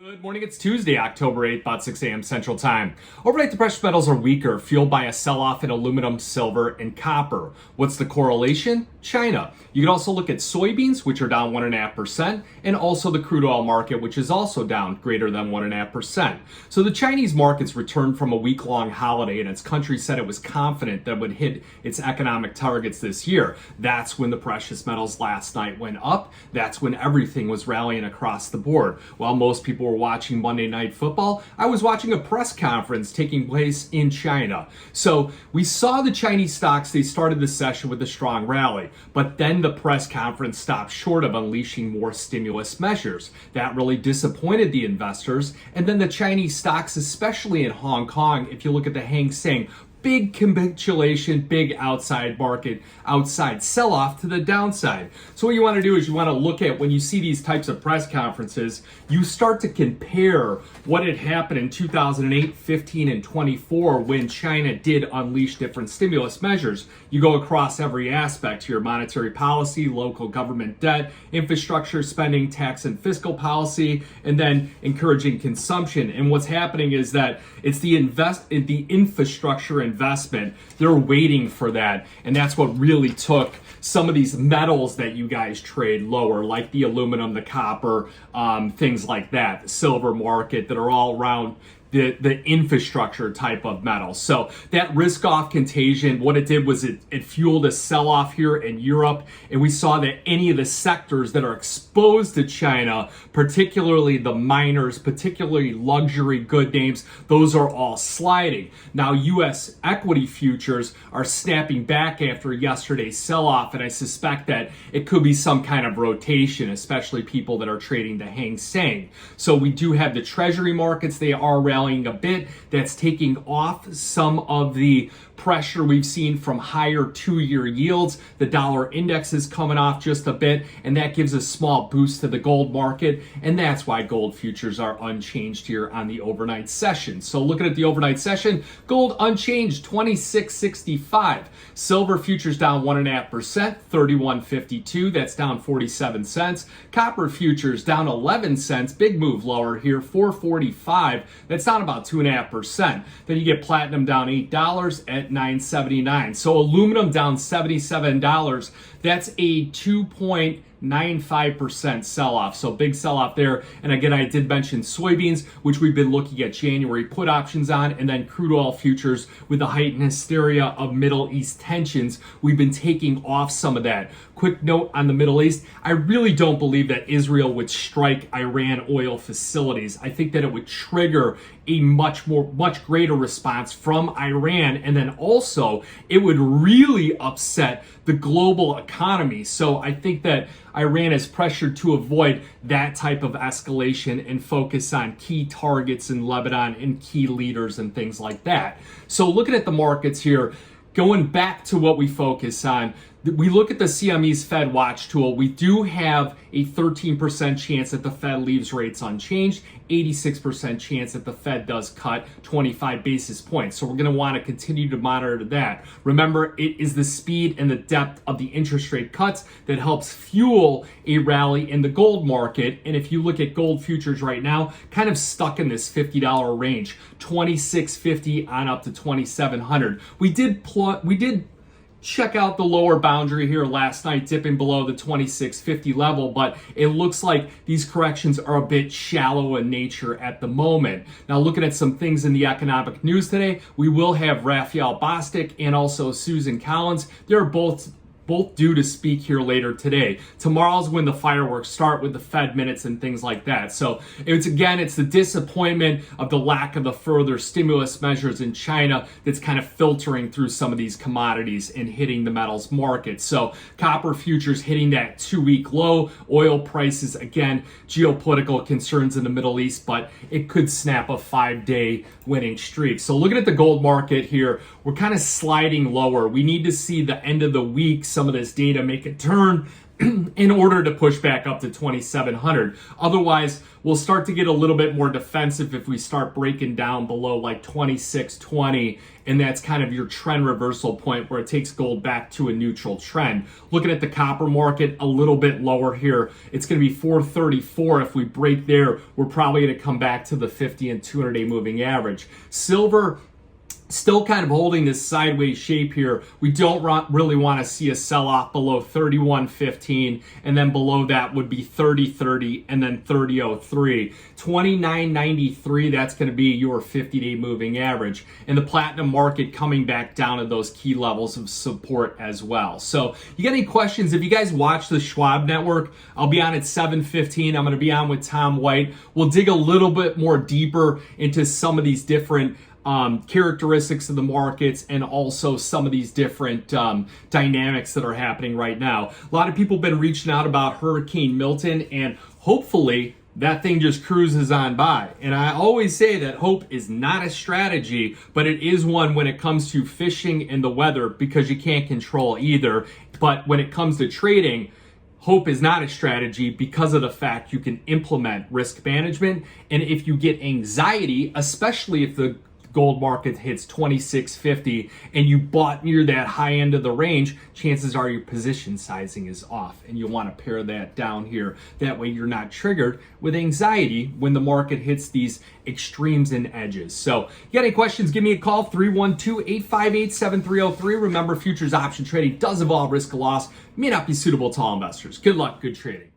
Good morning, it's Tuesday, October 8th, about 6 a.m. Central Time. Overnight, the precious metals are weaker, fueled by a sell-off in aluminum, silver, and copper. What's the correlation? China. You can also look at soybeans, which are down 1.5%, and also the crude oil market, which is also down greater than 1.5%. So the Chinese markets returned from a week-long holiday, and its country said it was confident that it would hit its economic targets this year. That's when the precious metals last night went up. That's when everything was rallying across the board. While most people were watching Monday Night Football, I was watching a press conference taking place in China. So we saw the Chinese stocks, they started the session with a strong rally, but then the press conference stopped short of unleashing more stimulus measures. That really disappointed the investors. And then the Chinese stocks, especially in Hong Kong, if you look at the Hang Seng, big capitulation, big outside sell-off to the downside. So what you want to do is you want to look at, when you see these types of press conferences, you start to compare what had happened in 2008, 15, and 24 when China did unleash different stimulus measures. You go across every aspect, your monetary policy, local government debt, infrastructure spending, tax and fiscal policy, and then encouraging consumption. And what's happening is that it's the infrastructure investment. They're waiting for that, and that's what really took some of these metals that you guys trade lower, like the aluminum, the copper, things like that, the silver market, that are all around the infrastructure type of metal. So that risk off contagion, what it did was it fueled a sell-off here in Europe, and we saw that any of the sectors that are exposed to China, particularly the miners, particularly luxury good names, those are all sliding. Now US equity futures are snapping back after yesterday's sell-off, and I suspect that it could be some kind of rotation, especially people that are trading the Hang Seng. So we do have the treasury markets, they are rallying a bit. That's taking off some of the pressure we've seen from higher 2-year yields. The dollar index is coming off just a bit, and that gives a small boost to the gold market, and that's why gold futures are unchanged here on the overnight session. So looking at the overnight session, gold unchanged, 26.65. Silver futures down 1.5%, 31.52. That's down 47 cents. Copper futures down 11 cents. Big move lower here, 4.45. That's down about 2.5%. Then you get platinum down $8 at $9.79. So aluminum down $77. That's a 2.95% sell-off. So big sell-off there. And again, I did mention soybeans, which we've been looking at January put options on, and then crude oil futures with the heightened hysteria of Middle East tensions. We've been taking off some of that. Quick note on the Middle East, I really don't believe that Israel would strike Iran oil facilities. I think that it would trigger a much greater response from Iran, and then also it would really upset the global economy. So I think that Iran is pressured to avoid that type of escalation and focus on key targets in Lebanon and key leaders and things like that. So looking at the markets here, going back to what we focus on, we look at the CME's Fed Watch tool. We do have a 13% chance that the Fed leaves rates unchanged, 86% chance that the Fed does cut 25 basis points. So we're going to want to continue to monitor that. Remember, it is the speed and the depth of the interest rate cuts that helps fuel a rally in the gold market. And if you look at gold futures right now, kind of stuck in this $50 range, $26.50 on up to $2,700. We did check out the lower boundary here last night, dipping below the 26.50 level, but it looks like these corrections are a bit shallow in nature at the moment. Now, looking at some things in the economic news today, we will have Raphael Bostic and also Susan Collins. They're both due to speak here later today. Tomorrow's when the fireworks start with the Fed minutes and things like that. So it's the disappointment of the lack of the further stimulus measures in China that's kind of filtering through some of these commodities and hitting the metals market. So copper futures hitting that 2-week low. Oil prices, again, geopolitical concerns in the Middle East, but it could snap a 5-day winning streak. So looking at the gold market here, we're kind of sliding lower. We need to see the end of the week, some some of this data make a turn in order to push back up to 2,700. Otherwise, we'll start to get a little bit more defensive if we start breaking down below like 2620, and that's kind of your trend reversal point where it takes gold back to a neutral trend. Looking at the copper market, a little bit lower here. It's going to be 434. If we break there, we're probably going to come back to the 50 and 200-day moving average. Silver, still kind of holding this sideways shape here. We don't really want to see a sell-off below 31.15, and then below that would be 30.30 and then 30.03. 29.93, that's going to be your 50-day moving average. And the platinum market coming back down to those key levels of support as well. So you got any questions? If you guys watch the Schwab Network, I'll be on at 7:15. I'm going to be on with Tom White. We'll dig a little bit more deeper into some of these different characteristics of the markets and also some of these different dynamics that are happening right now. A lot of people have been reaching out about Hurricane Milton, and hopefully that thing just cruises on by. And I always say that hope is not a strategy, but it is one when it comes to fishing and the weather, because you can't control either. But when it comes to trading, hope is not a strategy because of the fact you can implement risk management. And if you get anxiety, especially if the gold market hits 26.50 and you bought near that high end of the range, chances are your position sizing is off, and you want to pare that down here. That way you're not triggered with anxiety when the market hits these extremes and edges. So you got any questions, give me a call, 312-858-7303. Remember, futures option trading does involve risk of loss, may not be suitable to all investors. Good luck, good trading.